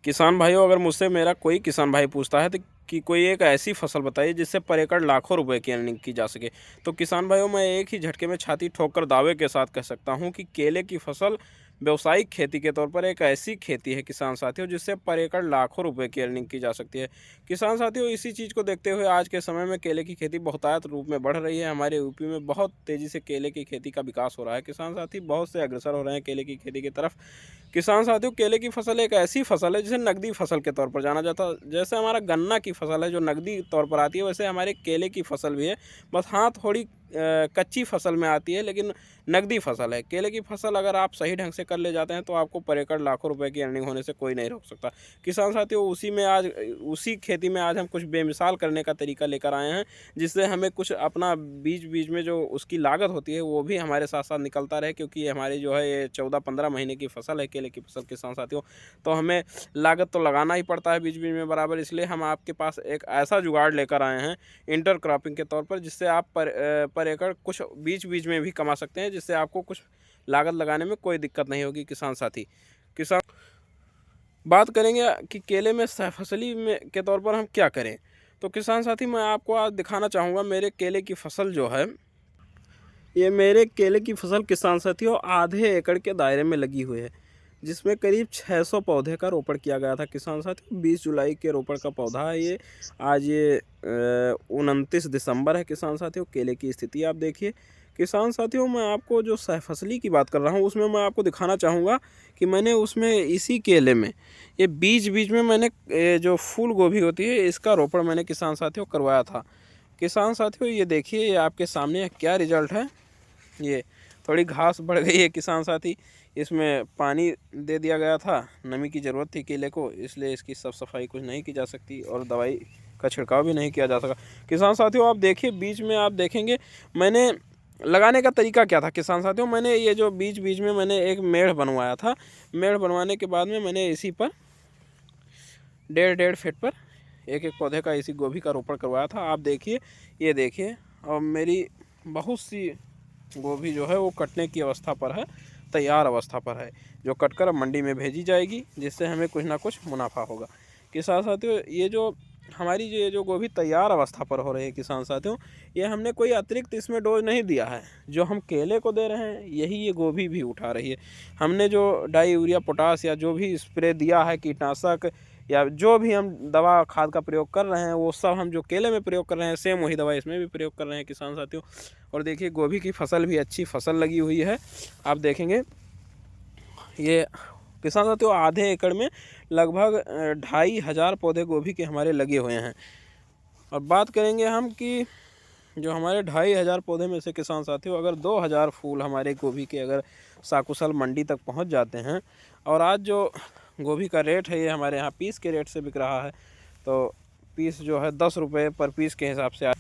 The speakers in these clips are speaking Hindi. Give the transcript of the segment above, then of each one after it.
किसान भाइयों, अगर मुझसे मेरा कोई किसान भाई पूछता है तो कि कोई एक ऐसी फसल बताइए जिससे पर एकड़ लाखों रुपए की अर्निंग की जा सके, तो किसान भाइयों मैं एक ही झटके में छाती ठोक कर दावे के साथ कह सकता हूं कि केले की फसल व्यवसायिक खेती के तौर पर एक ऐसी खेती है किसान साथियों, जिससे पर एकड़ लाखों रुपए की अर्निंग की जा सकती है। किसान साथियों, इसी चीज़ को देखते हुए आज के समय में केले की खेती बहुतायत रूप में बढ़ रही है। हमारे यूपी में बहुत तेज़ी से केले की खेती का विकास हो रहा है। किसान साथी बहुत से अग्रसर हो रहे हैं केले की खेती की तरफ। किसान साथियों, केले की फसल एक ऐसी फसल है जिसे नकदी फसल के तौर पर जाना जाता है। जैसे हमारा गन्ना की फसल है जो नकदी तौर पर आती है, वैसे हमारे केले की फसल भी है। बस हाँ, थोड़ी कच्ची फसल में आती है, लेकिन नकदी फसल है। केले की फसल अगर आप सही ढंग से कर ले जाते हैं तो आपको पर एकड़ लाखों रुपए की अर्निंग होने से कोई नहीं रोक सकता। किसान साथियों, उसी खेती में आज हम कुछ बेमिसाल करने का तरीका लेकर आए हैं, जिससे हमें कुछ अपना बीच बीच में जो उसकी लागत होती है वो भी हमारे साथ साथ निकलता रहे, क्योंकि ये हमारी जो है ये 14-15 महीने की फसल है केले की फसल किसान साथियों। तो हमें लागत तो लगाना ही पड़ता है बीच बीच में बराबर, इसलिए हम आपके पास एक ऐसा जुगाड़ लेकर आए हैं इंटर क्रॉपिंग के तौर पर, जिससे आप पर एकड़ कुछ बीच बीच में भी कमा सकते हैं, जिससे आपको कुछ लागत लगाने में कोई दिक्कत नहीं होगी। किसान साथी, किसान बात करेंगे कि केले में सहफसली में के तौर पर हम क्या करें, तो किसान साथी मैं आपको आज दिखाना चाहूँगा मेरे केले की फसल जो है, ये मेरे केले की फसल किसान साथियों आधे एकड़ के दायरे में लगी हुई है, जिसमें करीब 600 पौधे का रोपण किया गया था। किसान साथियों 20 जुलाई के रोपण का पौधा है ये। आज ये 29 दिसंबर है। किसान साथियों, केले की स्थिति आप देखिए। किसान साथियों, मैं आपको जो सहफसली की बात कर रहा हूँ उसमें मैं आपको दिखाना चाहूँगा कि मैंने उसमें इसी केले में ये बीच बीच में मैंने जो फूल गोभी होती है इसका रोपण मैंने किसान साथियों करवाया था। किसान साथियों, ये देखिए, ये आपके सामने क्या रिजल्ट है। ये थोड़ी घास बढ़ गई है किसान साथी, इसमें पानी दे दिया गया था, नमी की ज़रूरत थी केले को, इसलिए इसकी साफ सफाई कुछ नहीं की जा सकती और दवाई का छिड़काव भी नहीं किया जा सका। किसान साथियों आप देखिए, बीच में आप देखेंगे मैंने लगाने का तरीका क्या था। किसान साथियों, मैंने ये जो बीच बीच में मैंने एक मेढ़ बनवाया था। मेढ़ बनवाने के बाद में मैंने इसी पर 1.5 फीट पर एक एक पौधे का इसी गोभी का रोपण करवाया था। आप देखिए, ये देखिए, और मेरी बहुत सी गोभी जो है वो कटने की अवस्था पर है, तैयार अवस्था पर है, जो कटकर अब मंडी में भेजी जाएगी, जिससे हमें कुछ ना कुछ मुनाफा होगा। किसान साथियों, ये जो हमारी ये जो गोभी तैयार अवस्था पर हो रही है किसान साथियों, ये हमने कोई अतिरिक्त इसमें डोज नहीं दिया है। जो हम केले को दे रहे हैं यही ये गोभी भी उठा रही है। हमने जो डाई यूरिया पोटास या जो भी स्प्रे दिया है, कीटनाशक या जो भी हम दवा खाद का प्रयोग कर रहे हैं, वो सब हम जो केले में प्रयोग कर रहे हैं सेम वही दवा इसमें भी प्रयोग कर रहे हैं किसान साथियों। और देखिए, गोभी की फसल भी अच्छी फसल लगी हुई है। आप देखेंगे, ये किसान साथियों आधे एकड़ में लगभग 2,500 पौधे गोभी के हमारे लगे हुए हैं। और बात करेंगे हम कि जो हमारे 2,500 पौधे में से किसान साथियों अगर 2,000 फूल हमारे गोभी के अगर साकुशल मंडी तक पहुंच जाते हैं, और आज जो गोभी का रेट है ये हमारे यहाँ पीस के रेट से बिक रहा है, तो पीस जो है 10 रुपये पर पीस के हिसाब से।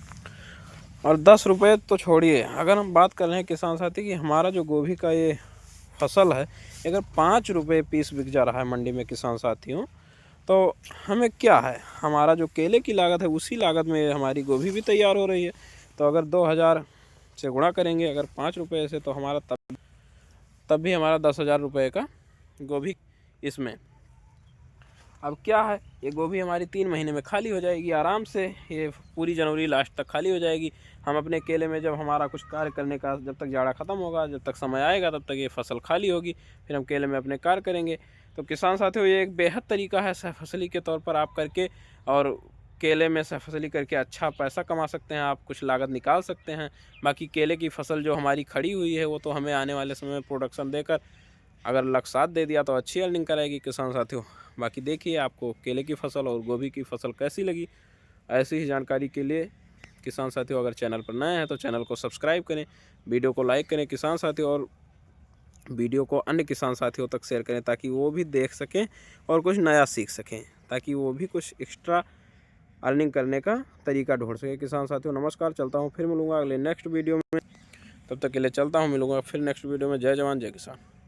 और 10 रुपये तो छोड़िए, अगर हम बात कर रहे हैं किसान साथी कि हमारा जो गोभी का ये फसल है, अगर 5 रुपये पीस बिक जा रहा है मंडी में किसान साथियों, तो हमें क्या है, हमारा जो केले की लागत है उसी लागत में हमारी गोभी भी तैयार हो रही है। तो अगर 2,000 से गुणा करेंगे अगर 5 रुपये से, तो हमारा तब भी हमारा 10,000 रुपये का गोभी इसमें। अब क्या है, ये गोभी हमारी 3 महीने में खाली हो जाएगी आराम से, ये पूरी जनवरी लास्ट तक खाली हो जाएगी। हम अपने केले में जब हमारा कुछ कार्य करने का, जब तक जाड़ा ख़त्म होगा, जब तक समय आएगा, तब तक ये फसल खाली होगी, फिर हम केले में अपने कार्य करेंगे। तो किसान साथियों, ये एक बेहद तरीका है सहफसली के तौर पर आप करके, और केले में सहफसली करके अच्छा पैसा कमा सकते हैं, आप कुछ लागत निकाल सकते हैं। बाकी केले की फसल जो हमारी खड़ी हुई है वो तो हमें आने वाले समय में प्रोडक्शन देकर अगर लक साथ दे दिया तो अच्छी अर्निंग कराएगी किसान साथियों। बाकी देखिए आपको केले की फसल और गोभी की फसल कैसी लगी। ऐसी ही जानकारी के लिए किसान साथियों अगर चैनल पर नए हैं तो चैनल को सब्सक्राइब करें, वीडियो को लाइक करें किसान साथियों, और वीडियो को अन्य किसान साथियों तक शेयर करें ताकि वो भी देख सकें और कुछ नया सीख सकें, ताकि वो भी कुछ एक्स्ट्रा अर्निंग करने का तरीका ढूंढ सके। किसान साथियों नमस्कार, चलता हूँ, फिर मिलूँगा अगले नेक्स्ट वीडियो में। तब तक के लिए चलता हूँ, मिलूँगा फिर नेक्स्ट वीडियो में। जय जवान जय किसान।